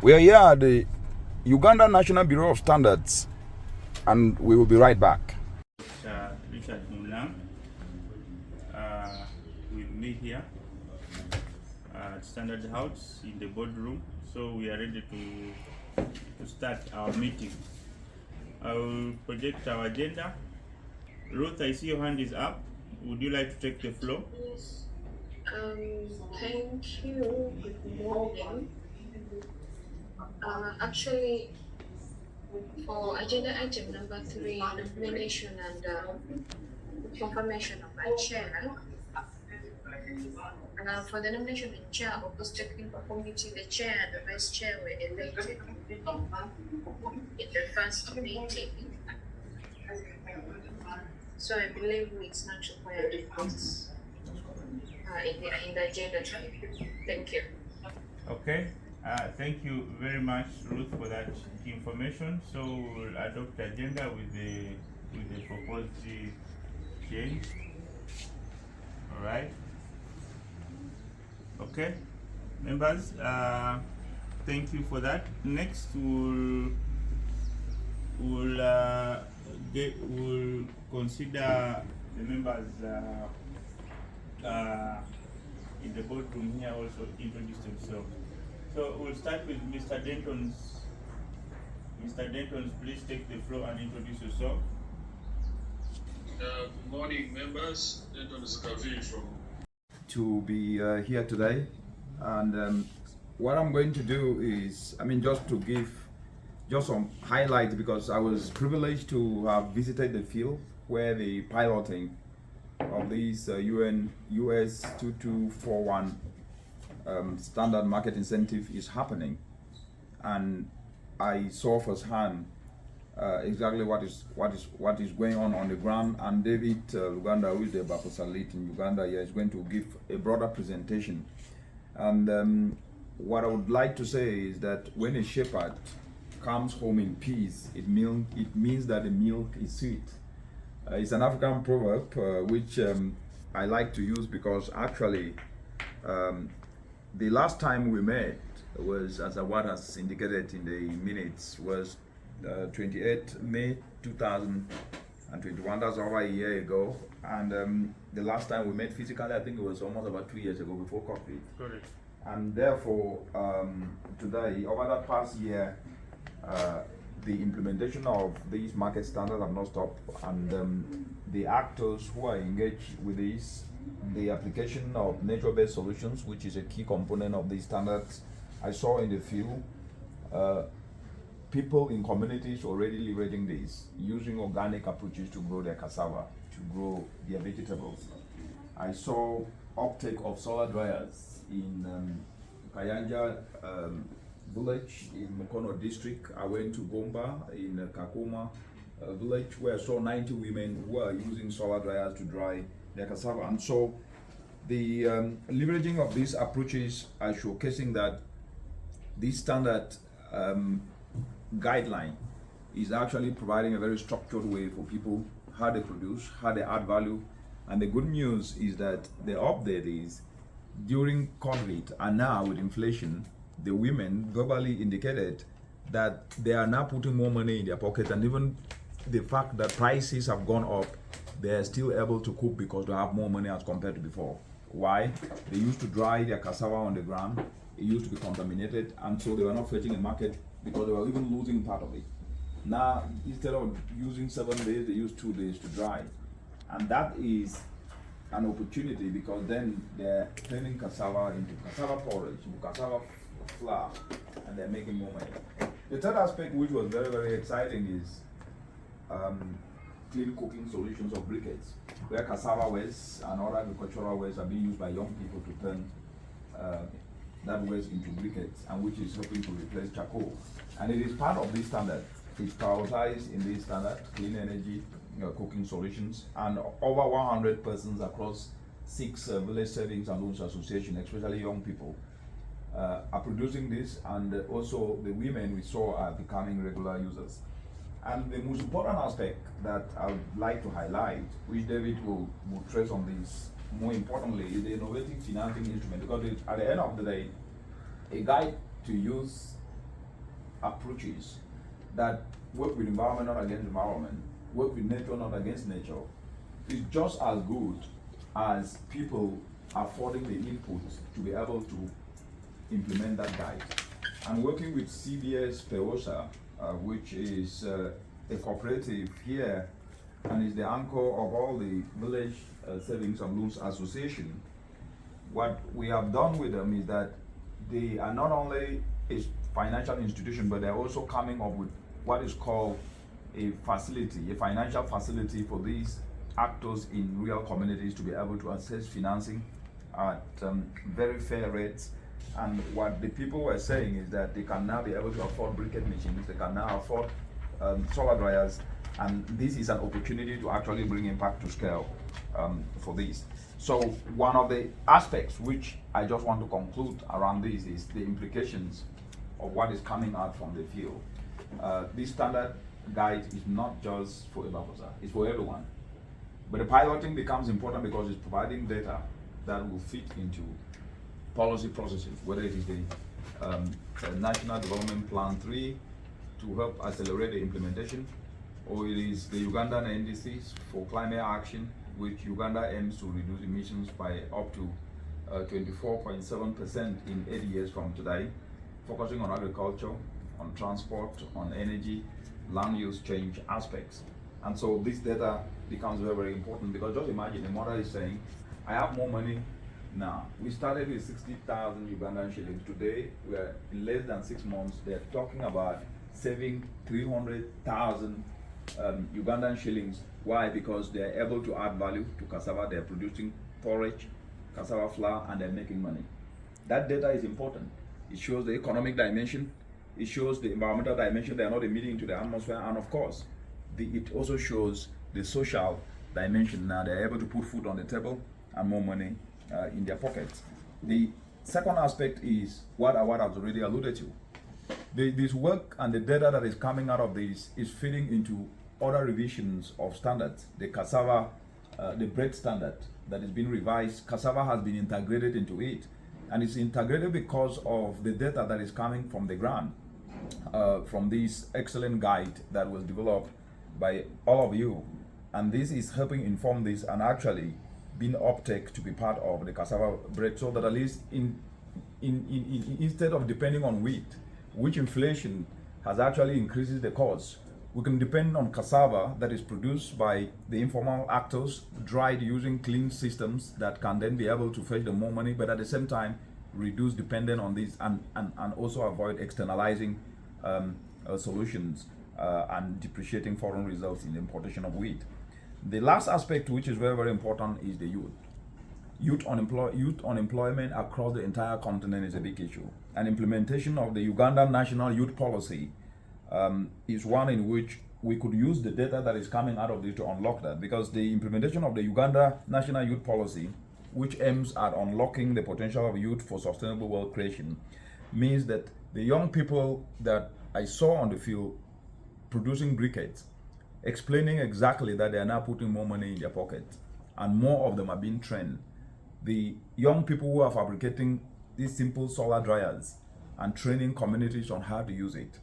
We are here at the Uganda National Bureau of Standards, and we will be right back. Richard Mulang with me here at Standard House in the boardroom. So we are ready to start our meeting. I will project our agenda. Ruth, I see your hand is up. Would you like to take the floor? Yes. Thank you. Good morning. Actually, for agenda item number 3, nomination and confirmation of my chair. For the nomination of the chair of this technical committee, the chair and the vice chair were elected in the first meeting. So I believe it's not required to put in the agenda type. Thank you. Okay. Thank you very much, Ruth, for that information. So we'll adopt the agenda with the proposed change. All right. Okay, members. Thank you for that. Next, we'll consider the members in the boardroom here also introduce themselves. So we'll start with Mr. Denton's. Mr. Denton, please take the floor and introduce yourself. Good morning, members. Denton is Kavi from. To be here today, and what I'm going to do is, just to give just some highlights, because I was privileged to have visited the field where the piloting of these UN US 2241 standard market incentive is happening, and I saw firsthand exactly what is going on the ground. And David Uganda, who is the Baposalit in Uganda, is going to give a broader presentation. And what I would like to say is that when a shepherd comes home in peace, it means that the milk is sweet. It's an African proverb which I like to use, because actually the last time we met was, as Awad has indicated in the minutes, was 28 May 2021. That's over a year ago. And the last time we met physically, I think it was almost about 2 years ago, before COVID. Correct. And therefore, today, over that past year, the implementation of these market standards have not stopped, and the actors who are engaged with this, the application of nature-based solutions, which is a key component of these standards, I saw in the field people in communities already leveraging this, using organic approaches to grow their cassava, to grow their vegetables. I saw uptake of solar dryers in Kayanja village in Mukono district. I went to Gomba in Kakuma village, where I saw 90 women who are using solar dryers to dry their cassava. And so the leveraging of these approaches are showcasing that this standard guideline is actually providing a very structured way for people, how they produce, how they add value. And the good news is that the update is, during COVID and now with inflation, the women verbally indicated that they are now putting more money in their pocket, and even the fact that prices have gone up, they are still able to cook because they have more money as compared to before. Why? They used to dry their cassava on the ground. It used to be contaminated, and so they were not fetching a market because they were even losing part of it. Now, instead of using 7 days, they use 2 days to dry. And that is an opportunity, because then they're turning cassava into cassava porridge, into cassava flour, and they're making more money. The third aspect, which was very, very exciting, is clean cooking solutions of briquettes, where cassava waste and other agricultural waste are being used by young people to turn that waste into briquettes, and which is helping to replace charcoal. And it is part of this standard. It's prioritized in this standard, clean energy cooking solutions, and over 100 persons across 6 village savings and loans associations, especially young people, are producing this, and also the women we saw are becoming regular users. And the most important aspect that I would like to highlight, which David will trace on this, more importantly, is the innovative financing instrument, because at the end of the day, a guide to use approaches that work with environment, not against environment, work with nature, not against nature, is just as good as people affording the inputs to be able to implement that guide. And working with CBS Peosa, which is a cooperative here and is the anchor of all the Village Savings and Loans Association, what we have done with them is that they are not only a financial institution, but they're also coming up with what is called a facility, a financial facility for these actors in rural communities to be able to access financing at very fair rates. And what the people were saying is that they can now be able to afford briquette machines, they can now afford solar dryers, and this is an opportunity to actually bring impact to scale for this. So one of the aspects which I just want to conclude around this is the implications of what is coming out from the field. This standard guide is not just for Ebafosa, it's for everyone. But the piloting becomes important because it's providing data that will fit into policy processes, whether it is the National Development Plan 3 to help accelerate the implementation, or it is the Ugandan NDCs for climate action, which Uganda aims to reduce emissions by up to 24.7% in 8 years from today, focusing on agriculture, on transport, on energy, land use change aspects. And so this data becomes very, very important, because just imagine a mother is saying, I have more money now. We started with 60,000 Ugandan shillings. Today, we are in less than 6 months, they're talking about saving 300,000 Ugandan shillings. Why? Because they're able to add value to cassava, they're producing forage, cassava flour, and they're making money. That data is important. It shows the economic dimension, it shows the environmental dimension, they are not emitting to the atmosphere, and of course, it also shows the social dimension. Now they're able to put food on the table and more money in their pockets. The second aspect is what Awad has already alluded to. This work and the data that is coming out of this is feeding into other revisions of standards. The cassava, the bread standard that is being revised, cassava has been integrated into it. And it's integrated because of the data that is coming from the ground, from this excellent guide that was developed by all of you. And this is helping inform this and actually being uptake to be part of the cassava bread, so that at least instead of depending on wheat, which inflation has actually increases the cost, we can depend on cassava that is produced by the informal actors, dried using clean systems that can then be able to fetch them more money, but at the same time reduce dependence on this and also avoid externalizing solutions and depreciating foreign results in the importation of wheat. The last aspect, which is very, very important, is the youth. Youth unemployment across the entire continent is a big issue. And implementation of the Ugandan National Youth Policy is one in which we could use the data that is coming out of this to unlock that, because the implementation of the Uganda National Youth Policy, which aims at unlocking the potential of youth for sustainable wealth creation, means that the young people that I saw on the field producing briquettes, explaining exactly that they are now putting more money in their pocket, and more of them are being trained. The young people who are fabricating these simple solar dryers and training communities on how to use it,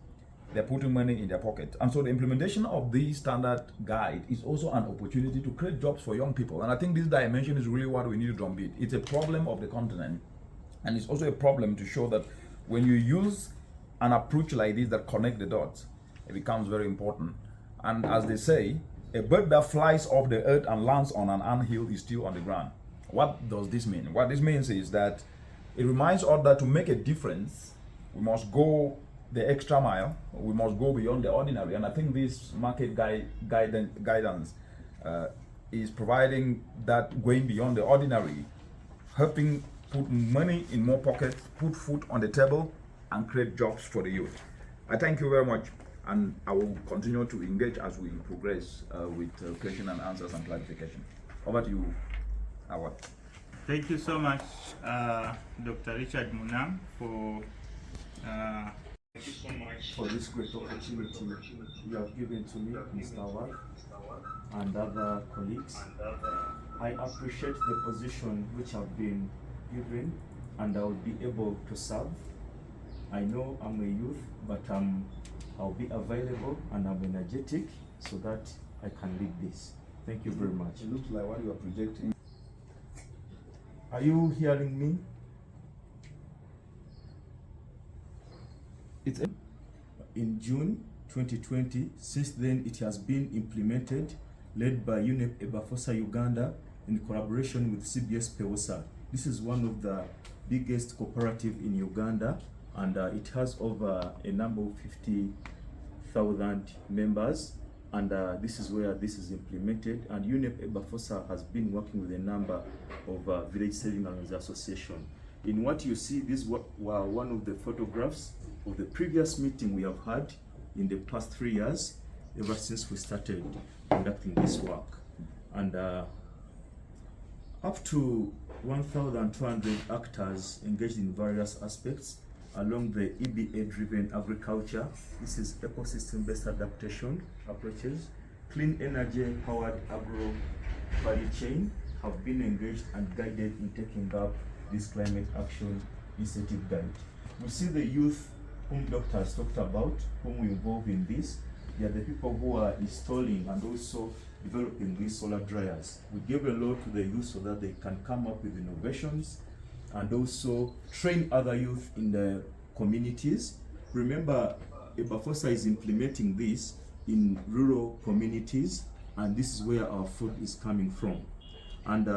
they're putting money in their pocket. And so the implementation of the standard guide is also an opportunity to create jobs for young people. And I think this dimension is really what we need to drumbeat. It's a problem of the continent, and it's also a problem to show that when you use an approach like this that connect the dots, it becomes very important. And as they say, a bird that flies off the earth and lands on an anthill is still on the ground. What does this mean? What this means is that it reminds us that to make a difference, we must go the extra mile, we must go beyond the ordinary. And I think this market guidance is providing that going beyond the ordinary, helping put money in more pockets, put food on the table, and create jobs for the youth. I thank you very much, and I will continue to engage as we progress with question and answers and clarification. Over to you, Howard. Thank you so much, Dr. Richard Munam, for Thank you so much for this great opportunity you have given to me, Mr. Awad, and other colleagues. I appreciate the position which I've been given, and I will be able to serve I know I'm a youth, but I'll be available and I'm energetic so that I can lead this. Thank you very much. It looks like what you are projecting. Are you hearing me? It's in June 2020. Since then, it has been implemented, led by UNEP Ebafosa Uganda in collaboration with CBS Pewosa. This is one of the biggest cooperative in Uganda, and it has over a number of 50,000 members. And this is where this is implemented. And UNEP Ebafosa has been working with a number of village saving and association. In what you see, these were one of the photographs of the previous meeting we have had in the past 3 years, ever since we started conducting this work. And up to 1,200 actors engaged in various aspects along the EBA-driven agriculture. This is ecosystem-based adaptation approaches. Clean energy-powered agro value chain have been engaged and guided in taking up this climate action initiative guide. We see the youth whom Dr. has talked about, whom we involve in this. They are the people who are installing and also developing these solar dryers. We give a lot to the youth so that they can come up with innovations and also train other youth in the communities. Remember, Ebafosa is implementing this in rural communities, and this is where our food is coming from. And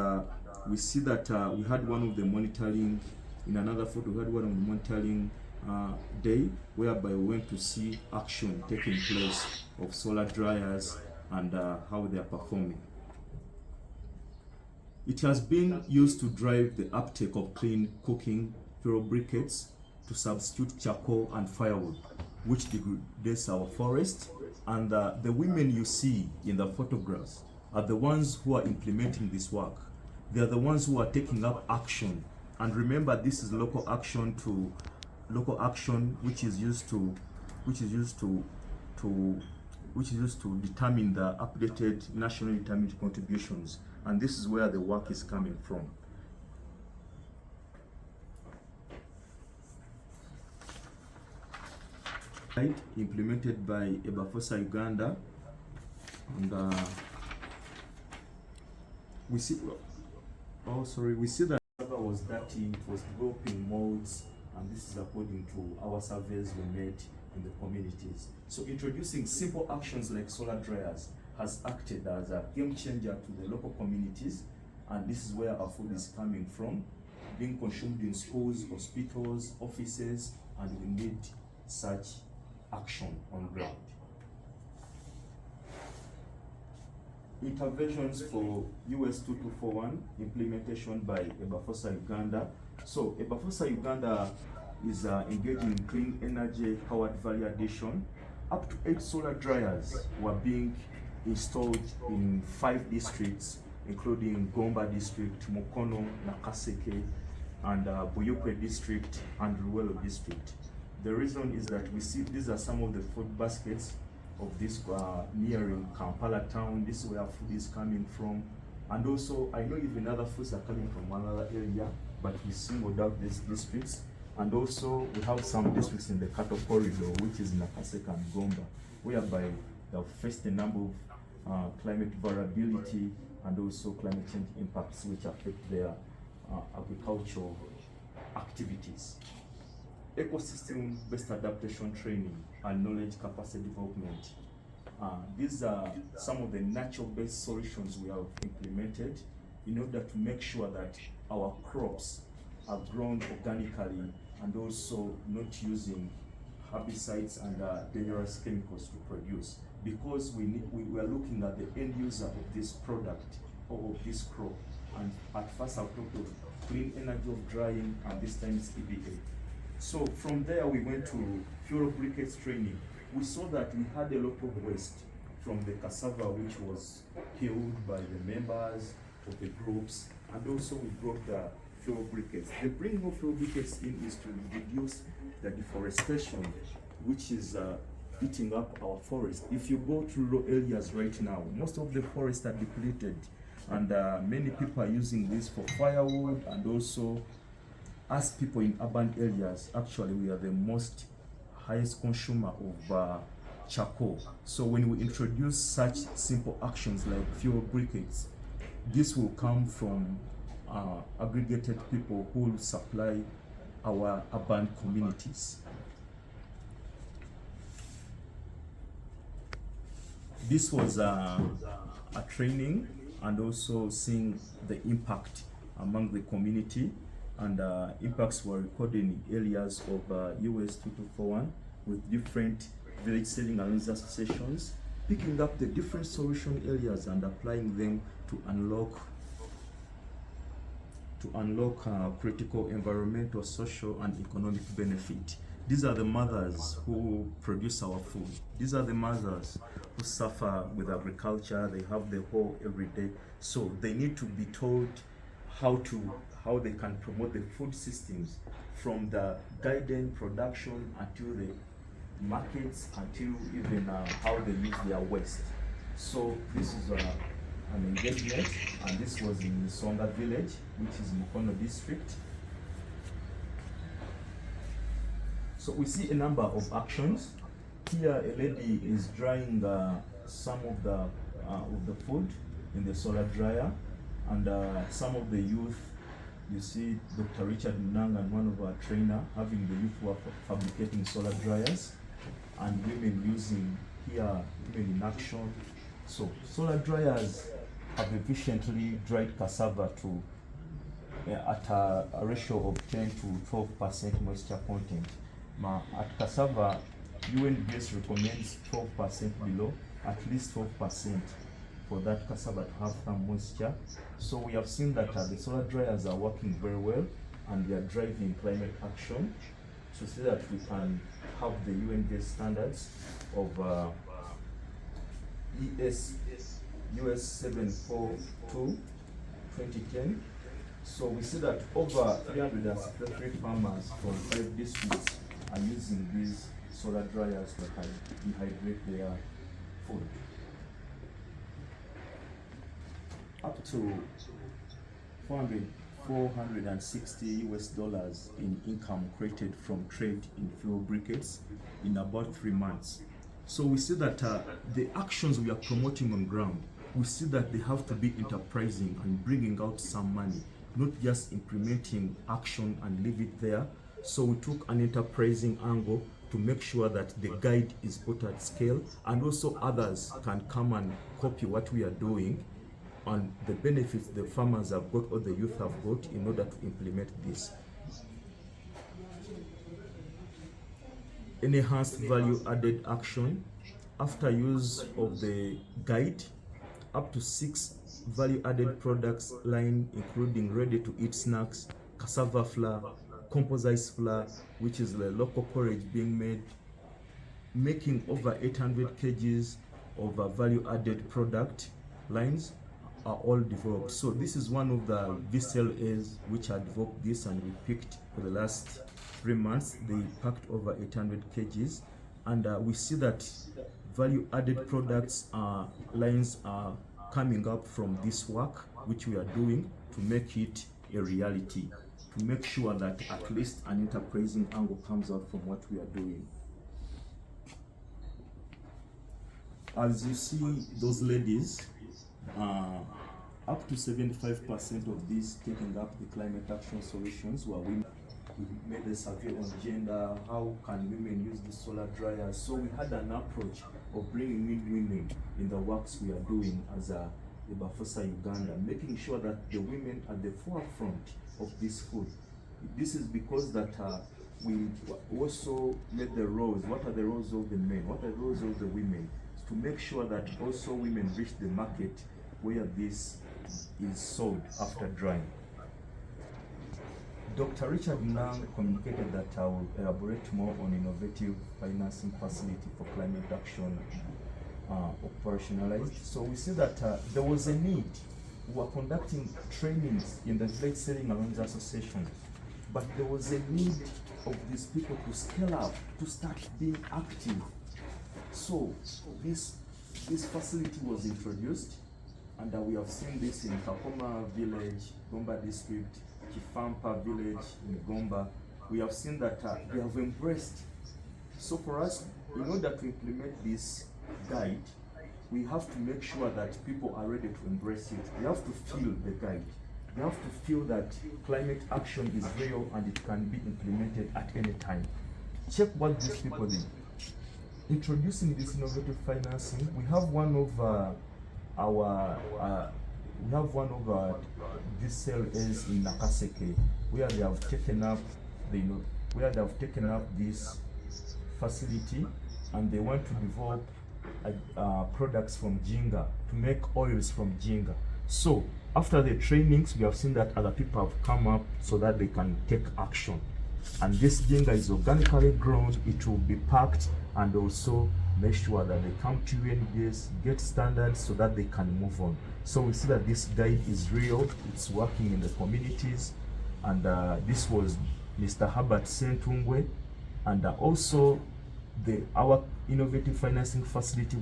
we see that we had one of the monitoring, in another photo, we had one of the monitoring day, whereby we went to see action taking place of solar dryers and how they are performing. It has been used to drive the uptake of clean cooking ferrobriquettes to substitute charcoal and firewood, which degrades our forest. And the women you see in the photographs are the ones who are implementing this work. They are the ones who are taking up action. And remember, this is local action, which is used to determine the updated national determined contributions. And this is where the work is coming from. Implemented by Ebafosa Uganda, and we see that the server was dirty, it was developing molds, and this is according to our surveys we made in the communities. So introducing simple actions like solar dryers has acted as a game changer to the local communities, and this is where our food is coming from, being consumed in schools, hospitals, offices, and we need such action on ground. Interventions for US 2241 implementation by Ebafosa Uganda. So Ebafosa Uganda is engaging in clean energy powered value addition. Up to 8 solar dryers were being installed in 5 districts, including Gomba district, Mukono, Nakaseke, and Buyukwe district and Ruwelo district. The reason is that we see these are some of the food baskets of this nearing Kampala town. This is where food is coming from. And also, I know even other foods are coming from another area, but we singled out these districts. And also, we have some districts in the cattle corridor, which is Nakaseka and Gomba, whereby they have faced a number of climate variability and also climate change impacts which affect their agricultural activities. Ecosystem-based adaptation training and knowledge capacity development. These are some of the natural-based solutions we have implemented in order to make sure that our crops are grown organically and also not using herbicides and dangerous chemicals to produce, because we are looking at the end user of this product or of this crop. And at first I've talked of clean energy of drying, and this time it's EBA. So from there we went to fuel briquettes training. We saw that we had a lot of waste from the cassava which was peeled by the members of the groups, and also we brought the fuel briquettes. The bringing of fuel briquettes in is to reduce the deforestation which is eating up our forest. If you go to rural areas right now, most of the forests are depleted, and many people are using this for firewood and also As people in urban areas, actually we are the most highest consumer of charcoal. So when we introduce such simple actions like fuel briquettes, this will come from aggregated people who will supply our urban communities. This was a training and also seeing the impact among the community, and impacts were recorded in areas of US 2241 with different village selling alliance associations, picking up the different solution areas and applying them to unlock critical environmental, social, and economic benefit. These are the mothers who produce our food. These are the mothers who suffer with agriculture. They have the whole every day. So they need to be told how they can promote the food systems, from the garden production until the markets, until even how they use their waste. So this is an engagement, and this was in Songa village, which is Mukono district. So we see a number of actions. Here a lady is drying some of the food in the solar dryer, and some of the youth, you see Dr. Richard Munanga and one of our trainer having the youth who are fabricating solar dryers, and women using here, women in action. So solar dryers have efficiently dried cassava to at a ratio of 10 to 12% moisture content. At cassava, UNBS recommends 12% below, at least 12% for that cassava to have some moisture. So we have seen that the solar dryers are working very well, and they are driving climate action to see that we can have the UNBS standards of US 742 2010. So we see that over 363 farmers from 5 districts are using these solar dryers to dehydrate their food. Up to 460 US dollars in income created from trade in fuel briquettes in about 3 months. So we see that the actions we are promoting on ground, we see that they have to be enterprising and bringing out some money, not just implementing action and leave it there. So we took an enterprising angle to make sure that the guide is put at scale, and also others can come and copy what we are doing and the benefits the farmers have got or the youth have got in order to implement this. Enhanced value added action. After use of the guide, up to 6 value added products line, including ready to eat snacks, cassava flour, composite flour, which is the local porridge being made, making over 800 kgs of value added product lines are all developed. So this is one of the VCLAs which had developed this, and we picked for the last 3 months. They packed over 800 kgs, and we see that value added products lines are coming up from this work which we are doing to make it a reality, to make sure that at least an enterprising angle comes out from what we are doing. As you see those ladies, up to 75% of these taking up the climate action solutions were women. We made a survey on gender, how can women use the solar dryers. So we had an approach of bringing in women in the works we are doing as a Bafosa Uganda, making sure that the women are at the forefront of this food. This is because that we also made the roles. What are the roles of the men? What are the roles of the women? To make sure that also women reach the market where this is sold after drying. Dr. Richard Nang communicated that I will elaborate more on innovative financing facility for climate action operationalized. So we see that there was a need. We were conducting trainings in the village selling alliance associations, but there was a need of these people to scale up, to start being active. So this facility was introduced, and we have seen this in Kakoma village, Gomba district, Chifampa village in Gomba, we have seen that they have embraced. So for us, in order to implement this guide, we have to make sure that people are ready to embrace it. They have to feel the guide. They have to feel that climate action is real and it can be implemented at any time. Check what these people did. Introducing this innovative financing, we have one of these cells in Nakaseke, where they have taken up this facility, and they want to develop products from Jinga, to make oils from Jinga. So after the trainings, we have seen that other people have come up so that they can take action. And this Jinga is organically grown. It will be packed and also make sure that they come to UNBS, get standards so that they can move on. So we see that this guide is real, it's working in the communities. And this was Mr. Herbert Sentungwe, and also our innovative financing facility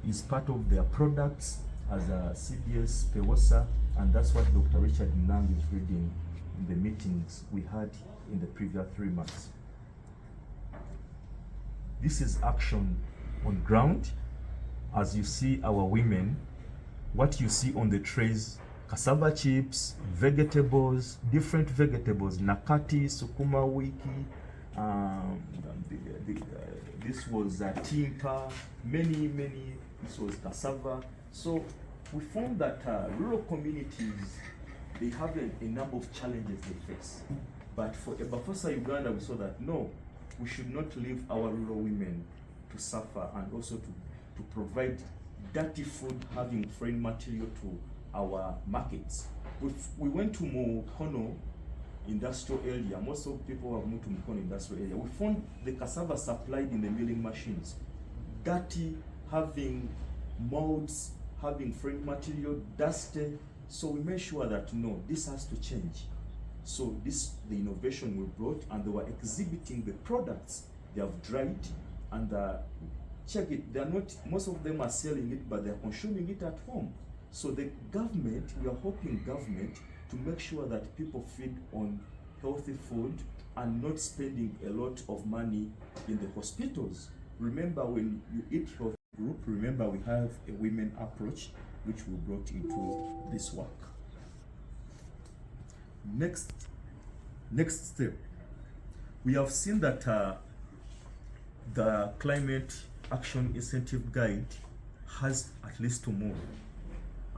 is part of their products as a CBS Pewosa, and that's what Dr. Richard Nang is reading in the meetings we had in the previous 3 months. This is action on ground. As you see our women, what you see on the trays, cassava chips, vegetables, different vegetables, nakati, sukuma wiki, this was timpa, many, this was cassava. So we found that rural communities, they have a number of challenges they face. But for Ebafosa Uganda, we saw that no, we should not leave our rural women to suffer, and also to provide dirty food, having foreign material to our markets. We went to Mukono industrial area. Most of people have moved to Mukono industrial area. We found the cassava supplied in the milling machines dirty, having molds, having foreign material, dusty. So we made sure that no, this has to change. So the innovation we brought, and they were exhibiting the products they have dried, and check it, they are not, most of them are selling it, but they are consuming it at home. So the government, we are hoping government to make sure that people feed on healthy food and not spending a lot of money in the hospitals. Remember, when you eat healthy group, remember we have a women approach which we brought into this work. Next step, we have seen that the climate action incentive guide has at least 2 more,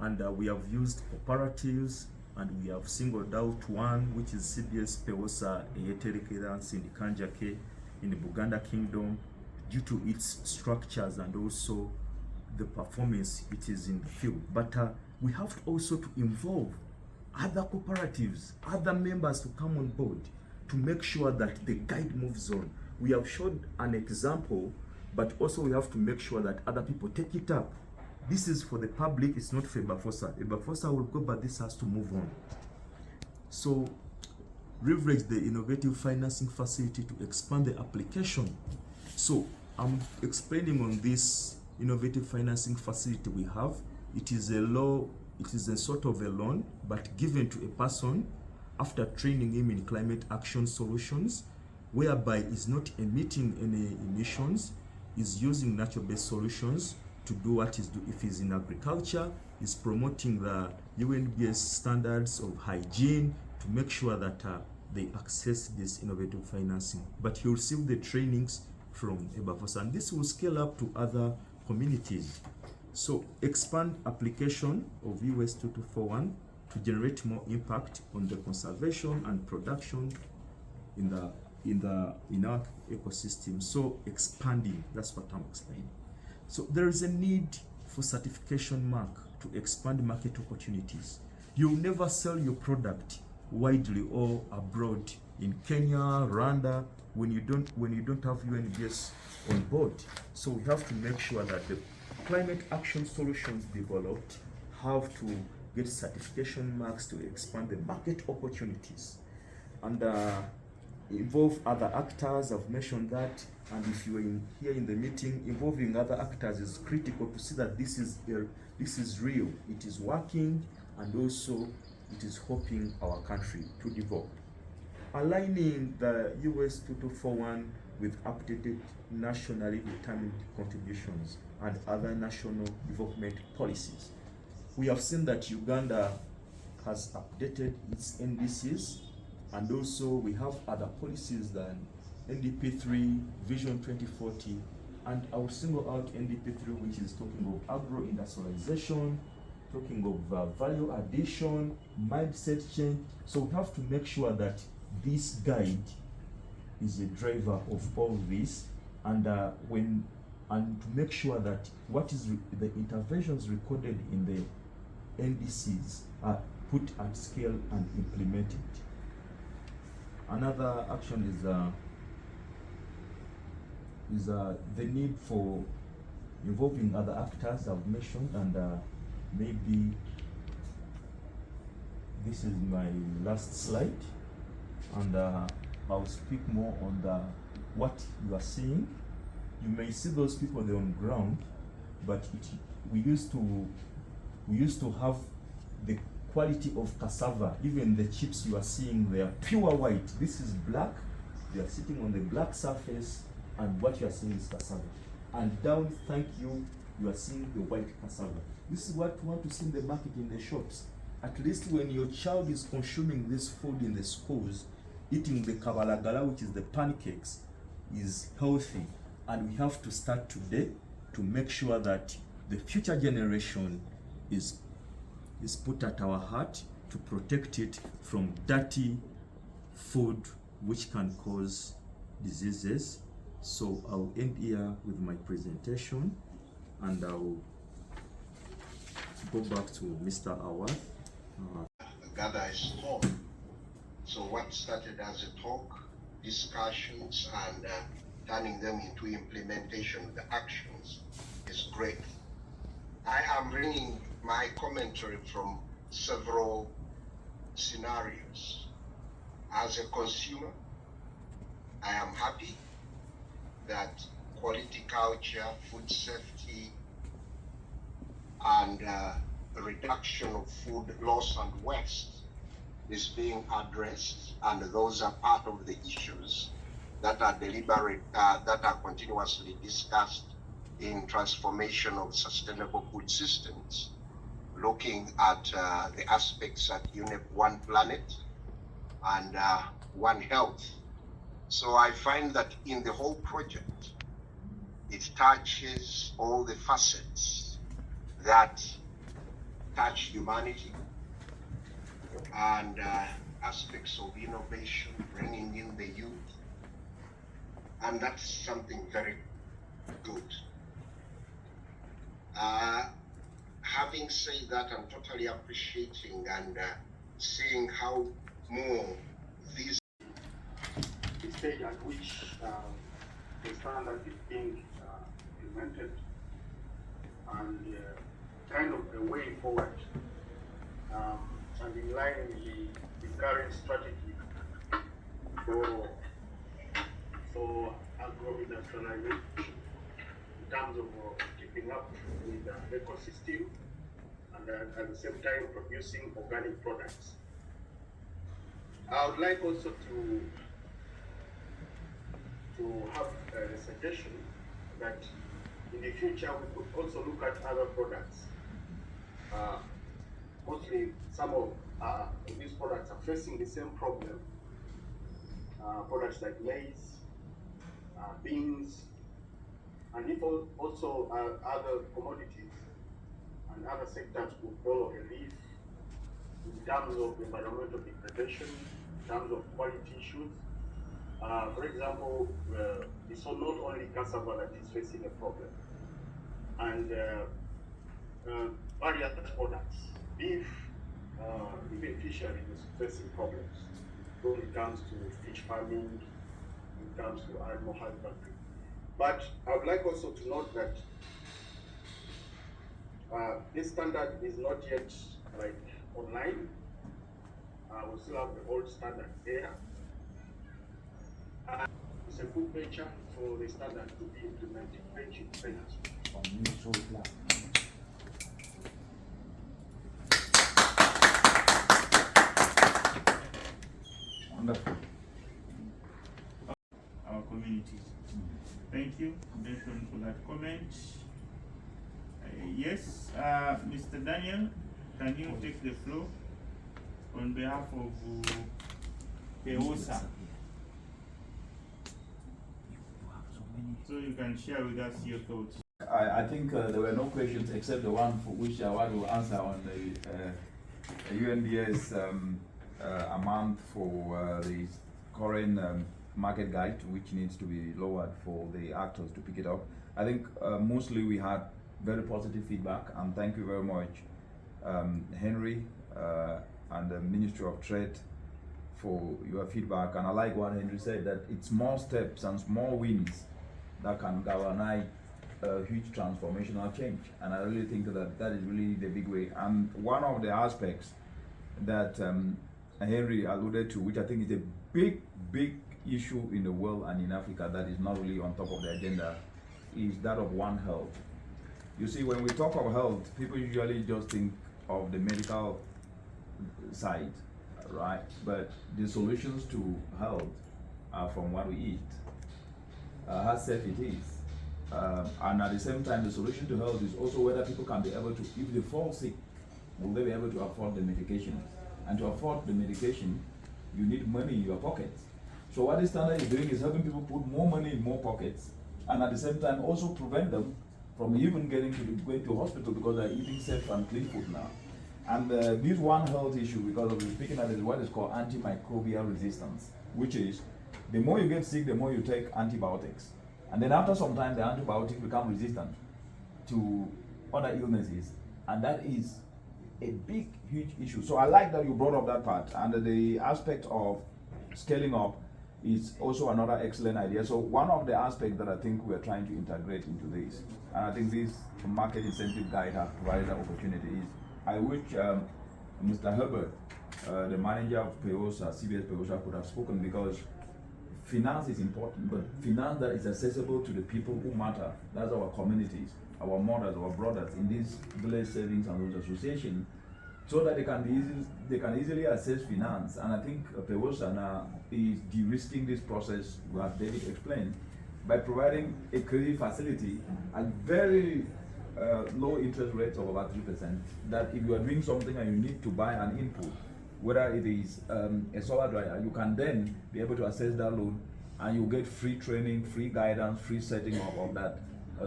and we have used cooperatives, and we have singled out one, which is CBS Pewosa Eyeterekeransi in Kanjake in the Buganda Kingdom, due to its structures and also the performance it is in the field. But we have also to involve other cooperatives, other members to come on board to make sure that the guide moves on. We have showed an example, but also we have to make sure that other people take it up. This is for the public, it's not for Ebafosa. Ebafosa will go, but this has to move on. So leverage the innovative financing facility to expand the application. So I'm explaining on this innovative financing facility we have. It is a sort of a loan, but given to a person after training him in climate action solutions, whereby is not emitting any emissions, is using natural-based solutions to do what is do. If he's in agriculture, is promoting the UNBS standards of hygiene to make sure that they access this innovative financing. But he will receive the trainings from Ebafosa, and this will scale up to other communities. So expand application of US 2241 to generate more impact on the conservation and production in our ecosystem. So expanding, that's what I'm explaining. So there is a need for certification mark to expand market opportunities. You'll never sell your product widely or abroad in Kenya, Rwanda, when you don't have UNBS on board. So we have to make sure that the climate action solutions developed have to get certification marks to expand the market opportunities, and involve other actors. I've mentioned that, and if you are here in the meeting, involving other actors is critical to see that this is real, it is working, and also it is helping our country to develop. Aligning the US 2241 with updated nationally determined contributions and other national development policies. We have seen that Uganda has updated its NDCs, and also we have other policies than NDP3, Vision 2040, and I will single out NDP3, which is talking of agro-industrialization, talking of value addition, mindset change. So we have to make sure that this guide is a driver of all this, and to make sure that what is the interventions recorded in the NDCs are put at scale and implemented. Another action is the need for involving other actors I've mentioned, and maybe this is my last slide, and I'll speak more on what you are seeing. You may see those people there on ground, but we used to have the quality of cassava. Even the chips you are seeing, they are pure white. This is black. They are sitting on the black surface, and what you are seeing is cassava. And down, thank you, you are seeing the white cassava. This is what you want to see in the market, in the shops. At least when your child is consuming this food in the schools, eating the kabalagala, which is the pancakes, is healthy. And we have to start today to make sure that the future generation is put at our heart, to protect it from dirty food which can cause diseases. So I'll end here with my presentation, and I'll go back to Mr. Awad. Gather a storm. So what started as a talk, discussions, and turning them into implementation, the actions, is great. I am bringing my commentary from several scenarios. As a consumer, I am happy that quality culture, food safety, and reduction of food loss and waste is being addressed, and those are part of the issues that are that are continuously discussed in transformation of sustainable food systems, looking at the aspects at UNEP One Planet and One Health. So I find that in the whole project, it touches all the facets that touch humanity and aspects of innovation, bringing in the youth. And that's something very good. Having said that, I'm totally appreciating and seeing how more these the stage at which the standard is being implemented, and kind of a way forward, and in line with the current strategy for agro-industrialization in terms of keeping up with the ecosystem, and at the same time producing organic products. I would like also to have a suggestion that in the future we could also look at other products. Mostly some of these products are facing the same problem. Products like maize, beans, and even also other commodities and other sectors could follow a leaf in terms of environmental degradation, in terms of quality issues. For example, it's not only cassava that is facing a problem, and various products, beef, even fishery is facing problems. When it comes to fish farming, when it comes to animal husbandry. But I would like also to note that this standard is not yet like online. We still have the old standard there. It's a good venture for the standard to be implemented. Thank you very much. communities. Thank you, Denton, for that comment. Yes, Mr. Daniel, can you take the floor on behalf of PEOSA? So you can share with us your thoughts. I think there were no questions except the one for which I want to answer on the UNDS amount for the current market guide, which needs to be lowered for the actors to pick it up. I think mostly we had very positive feedback, and thank you very much, Henry and the Ministry of Trade, for your feedback. And I like what Henry said, that it's small steps and small wins that can galvanize a huge transformational change. And I really think that that is really the big way. And one of the aspects that Henry alluded to, which I think is a big issue in the world and in Africa that is not really on top of the agenda, is that of One Health. You see, when we talk of health, people usually just think of the medical side, right? But the solutions to health are from what we eat, how safe it is. And at the same time, the solution to health is also whether people can be able to, if they fall sick, will they be able to afford the medication? And to afford the medication, you need money in your pockets. So what this standard is doing is helping people put more money in more pockets, and at the same time also prevent them from even going to hospital because they're eating safe and clean food now. And this One Health issue, because of speaking of what is called antimicrobial resistance, which is the more you get sick, the more you take antibiotics. And then after some time, the antibiotics become resistant to other illnesses. And that is a big, huge issue. So I like that you brought up that part. And the aspect of scaling up is also another excellent idea. So one of the aspects that I think we're trying to integrate into this, and I think this market incentive guide has provided that opportunity, is I wish Mr. Herbert, the manager of PEOSA, CBS PEOSA, could have spoken, because finance is important, but finance that is accessible to the people who matter. That's our communities, our mothers, our brothers in these village savings and loans association, so that they can easily access finance. And I think PEOSA now is de-risking this process, as David explained, by providing a credit facility at very low interest rates of about 3%, that if you are doing something and you need to buy an input, whether it is a solar dryer, you can then be able to access that loan, and you get free training, free guidance, free setting up of that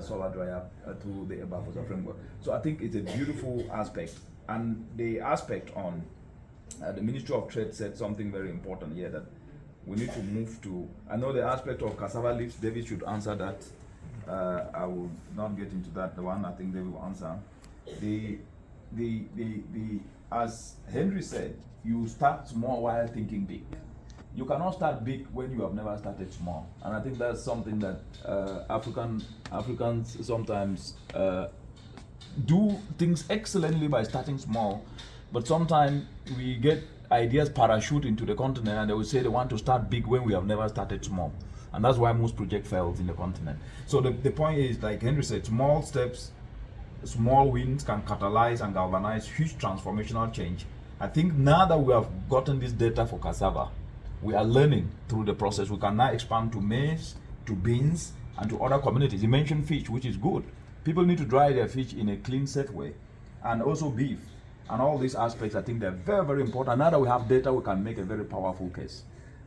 solar dryer through the EBAFOSA framework. So I think it's a beautiful aspect. And the aspect on the Ministry of Trade said something very important here, that we need to move to, I know the aspect of cassava leaves, David should answer that. I will not get into that, the one I think David will answer. As Henry said, you start small while thinking big. You cannot start big when you have never started small. And I think that's something that Africans sometimes do things excellently by starting small, but sometimes we get ideas parachute into the continent, and they will say they want to start big when we have never started small. And that's why most project fails in the continent. So the point is, like Henry said, small steps, small wins can catalyze and galvanize huge transformational change. I think now that we have gotten this data for cassava, we are learning through the process. We can now expand to maize, to beans, and to other communities. You mentioned fish, which is good. People need to dry their fish in a clean, safe way. And also beef. And all these aspects, I think they're very, very important. Now that we have data, we can make a very powerful case.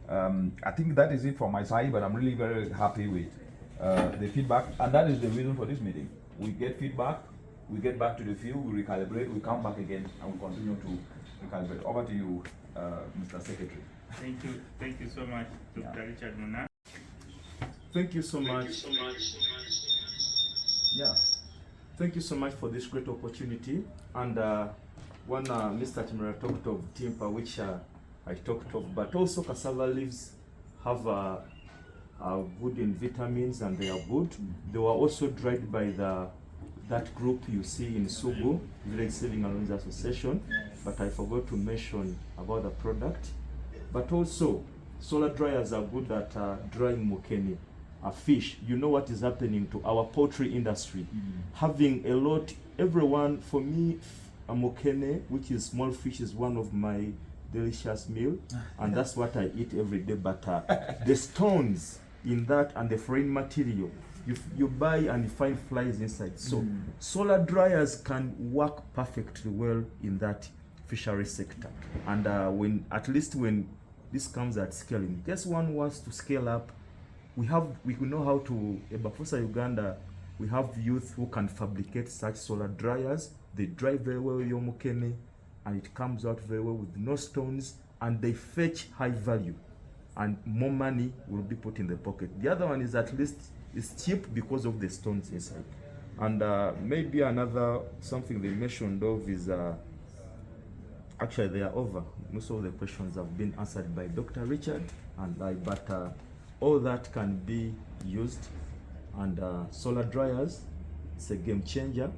I think that is it from my side, but I'm really very happy with the feedback. And that is the reason for this meeting. We get feedback, we get back to the field, we recalibrate, we come back again, and we continue to recalibrate. Over to you, Mr. Secretary. Thank you so much, Dr. Richard Mona. Thank you so much. Yeah. Thank you so much for this great opportunity. And when Mr. Chimera talked of timber, which I talked of, but also cassava leaves have good in vitamins, and they are good. They were also dried by that group you see in Sugu, Village Saving and Loans Association, but I forgot to mention about the product. But also, solar dryers are good at drying mukene, a fish. You know what is happening to our poultry industry. Having a lot, everyone, for me, a mukene, which is small fish, is one of my delicious meal, and that's what I eat every day. But the stones, in that and the foreign material. You buy and you find flies inside. So solar dryers can work perfectly well in that fishery sector. And when this comes at scale, in case one wants to scale up, we know how to. Bafosa Uganda, we have youth who can fabricate such solar dryers. They dry very well yomukene, and it comes out very well with no stones, and they fetch high value, and more money will be put in the pocket. The other one is at least it's cheap because of the stones inside. And maybe another something they mentioned of is actually they are over. Most of the questions have been answered by Dr. Richard and I, but all that can be used. And solar dryers, it's a game changer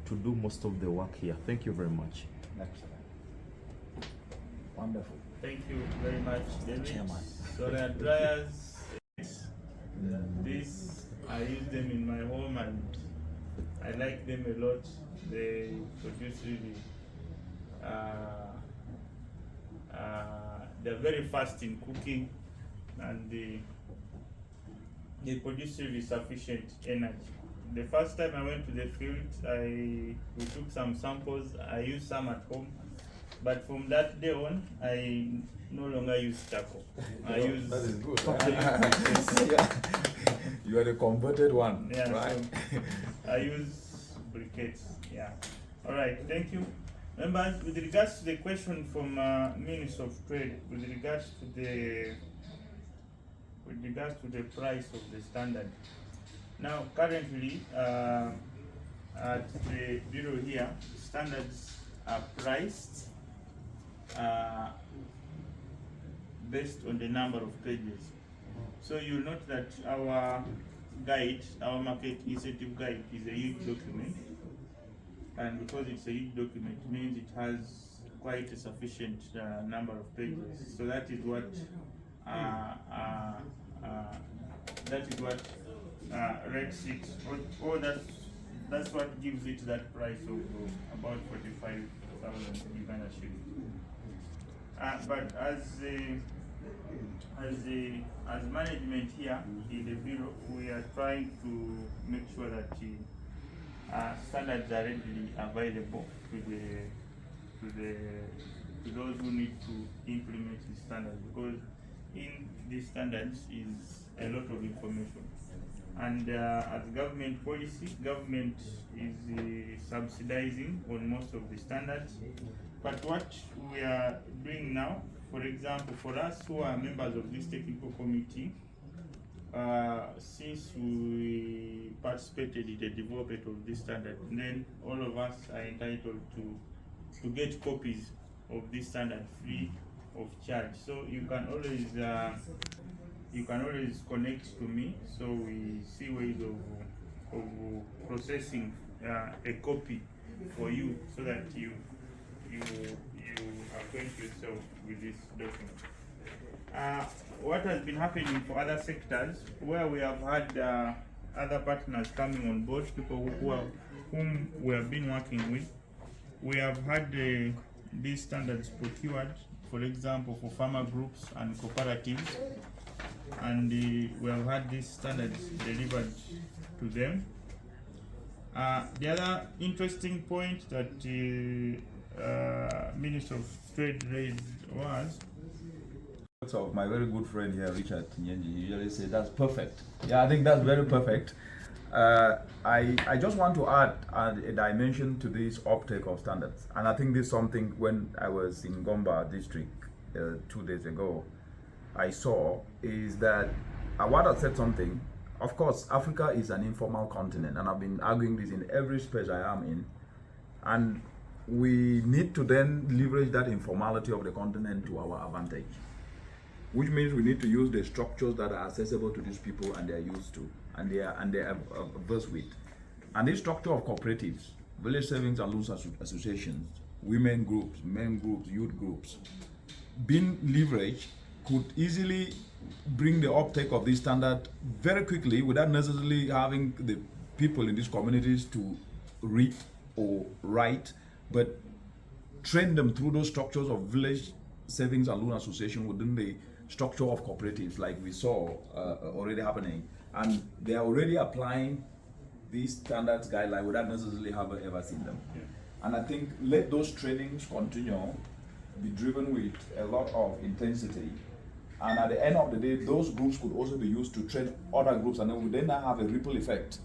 to do most of the work here. Thank you very much. Excellent. Wonderful. Thank you very much, David. Chairman. Solar dryers, this, I use them in my home and I like them a lot. They produce really, they're very fast in cooking, and they produce really sufficient energy. The first time I went to the field, we took some samples. I used some at home, but from that day on, I no longer use charcoal. I use. That is good. Yeah. You are the converted one, Yeah, right? so I use briquettes. Yeah. All right. Thank you, members. With regards to the question from Minister of Trade, with regards to the price of the standard. Now, currently, at the bureau here, standards are priced based on the number of pages. So you'll note that our guide, our market incentive guide, is a huge document, and because it's a huge document, it means it has quite a sufficient number of pages. So that is what rates it, or that's what gives it that price of about 45,000 Uganda shillings. But as management here in the bureau, we are trying to make sure that standards are readily available to those who need to implement the standards, because in these standards is a lot of information. And as government policy, government is subsidizing on most of the standards. But what we are doing now, for example, for us who are members of this technical committee, since we participated in the development of this standard, then all of us are entitled to get copies of this standard free of charge. So you can always connect to me, so we see ways of processing a copy for you, so that you acquaint yourself with this document. What has been happening for other sectors, where we have had other partners coming on board, people whom we have been working with, we have had these standards procured, for example, for farmer groups and cooperatives, and we have had these standards delivered to them. The other interesting point that Minister of Trade raised was Of my very good friend here, Richard Nyenji, usually say that's perfect. Yeah, I think that's very perfect. I just want to add a dimension to this uptake of standards, and I think this is something when I was in Gomba district 2 days ago, I saw is that Awada said something. Of course, Africa is an informal continent, and I've been arguing this in every space I am in, and we need to then leverage that informality of the continent to our advantage, which means we need to use the structures that are accessible to these people and they are used to and they are versed with. And this structure of cooperatives, village savings and loans associations, women groups, men groups, youth groups, being leveraged could easily bring the uptake of this standard very quickly without necessarily having the people in these communities to read or write, but train them through those structures of village savings and loan association within the structure of cooperatives like we saw already happening, and they are already applying these standards guidelines without necessarily having ever seen them. And I think let those trainings continue, be driven with a lot of intensity, and at the end of the day, those groups could also be used to train other groups, and then we then have a ripple effect,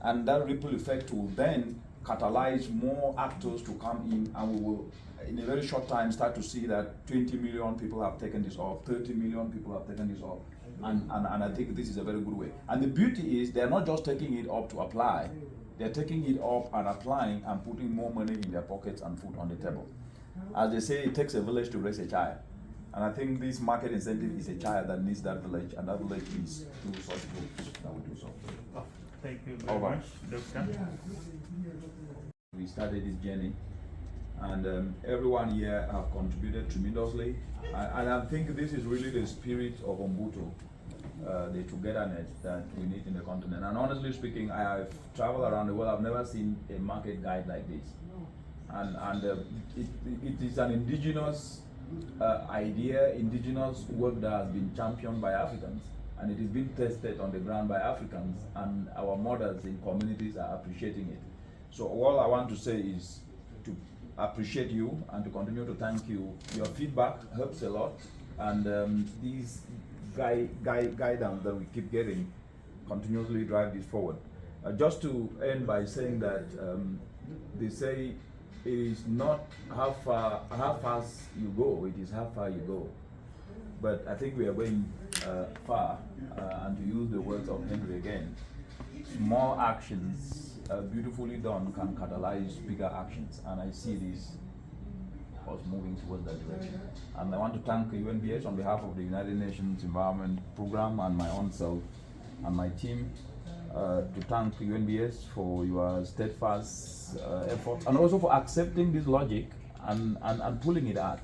and that ripple effect will then catalyze more actors to come in, and we will, in a very short time, start to see that 20 million people have taken this up, 30 million people have taken this up, and I think this is a very good way. And the beauty is they're not just taking it up to apply, they're taking it up and applying and putting more money in their pockets and food on the table. As they say, it takes a village to raise a child. And I think this market incentive is a child that needs that village, and that village is through such groups that will do so. Thank you very Over. much, Doctor. We started this journey, and everyone here have contributed tremendously. And I think this is really the spirit of Umbuto, the togetherness that we need in the continent. And honestly speaking, I have traveled around the world. I've never seen a market guide like this. And it is an indigenous idea, indigenous work that has been championed by Africans, and it is being tested on the ground by Africans, and our mothers in communities are appreciating it. So all I want to say is to appreciate you and to continue to thank you. Your feedback helps a lot, and these guidance that we keep getting continuously drive this forward. Just to end by saying that they say it is not how fast you go, it is how far you go. But I think we are going far, and to use the words of Henry again, small actions beautifully done can catalyze bigger actions, and I see this us moving towards that direction. And I want to thank UNBS on behalf of the United Nations Environment Program and my own self and my team, to thank UNBS for your steadfast efforts, and also for accepting this logic and pulling it out.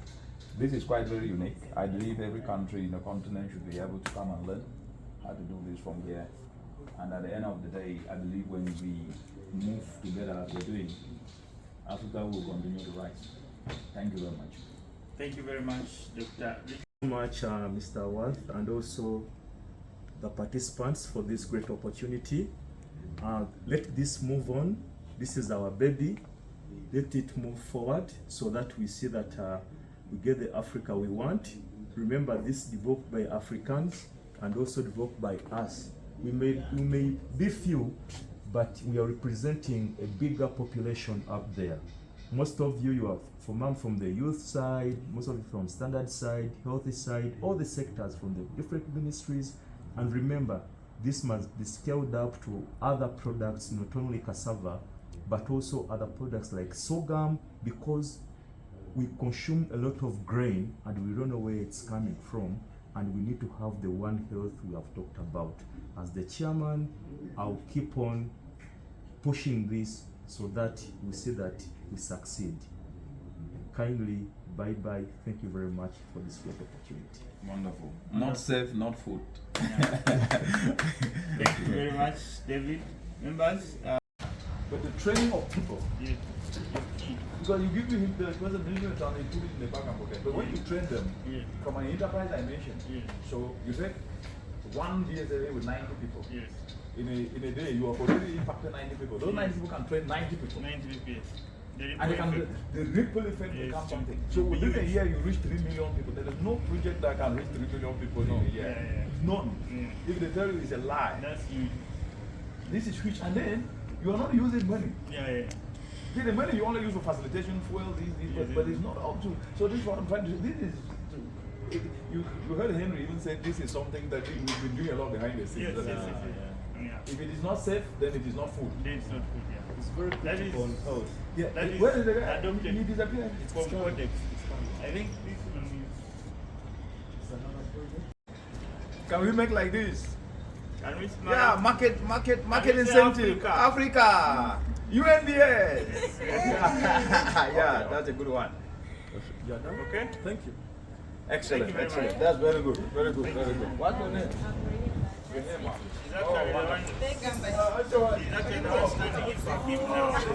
This is quite very unique. I believe every country in the continent should be able to come and learn how to do this from here. And at the end of the day, I believe when we move together as we're doing, Africa will continue to rise. Thank you very much. Thank you very much, Dr. Thank you so much, Mr. Worth, and also the participants for this great opportunity. Let this move on. This is our baby. Let it move forward so that we see that we get the Africa we want. Remember, this developed by Africans and also developed by us. We may be few, but we are representing a bigger population up there. Most of you are from the youth side, most of you from standard side, healthy side, all the sectors from the different ministries. And remember, this must be scaled up to other products, not only cassava, but also other products like sorghum, because we consume a lot of grain and we don't know where it's coming from, and we need to have the One Health we have talked about. As the chairman, I'll keep on pushing this so that we see that we succeed. Kindly, bye-bye. Thank you very much for this great opportunity. Wonderful. Not safe, not food. Thank you very much, David. Members, But the training of people, yes. because you give him the person and you put it in the back and pocket. But when you train them Yes. from an enterprise dimension, Yes. so you take one DSLA with 90 people. Yes. In a day, you have already impacted 90 people. Those 90 people can train 90 people. 90 rupees. And the ripple effect Yes. becomes something. So within a year, you reach 3 million people. There is no project that can reach 3 million people in a year. Yeah. None. Yeah. If they tell you it's a lie, That's huge. this is huge. And then you are not using money. Yeah. See, the money you only use for facilitation, fuel, but it's not up to. So this is what I'm trying to do. This is. You heard Henry even say this is something that we've been doing a lot behind the scenes. Yeah. If it is not safe, then it is not food. Then it's not food, yeah. It's very That is- critical on health. Yeah. That is Where is the guy? adopted. He disappeared. From Codex. I think this one Can we make like this? is. Can we smile? Yeah, market we say incentive. Africa. UNBS. Yeah, that's a good one. You are done? Okay? Thank you. Excellent, Thank you very excellent. much. That's very good, very good, very good. What's your name? Your name, He's actually the one. Actually, He's actually the one standing in for him now.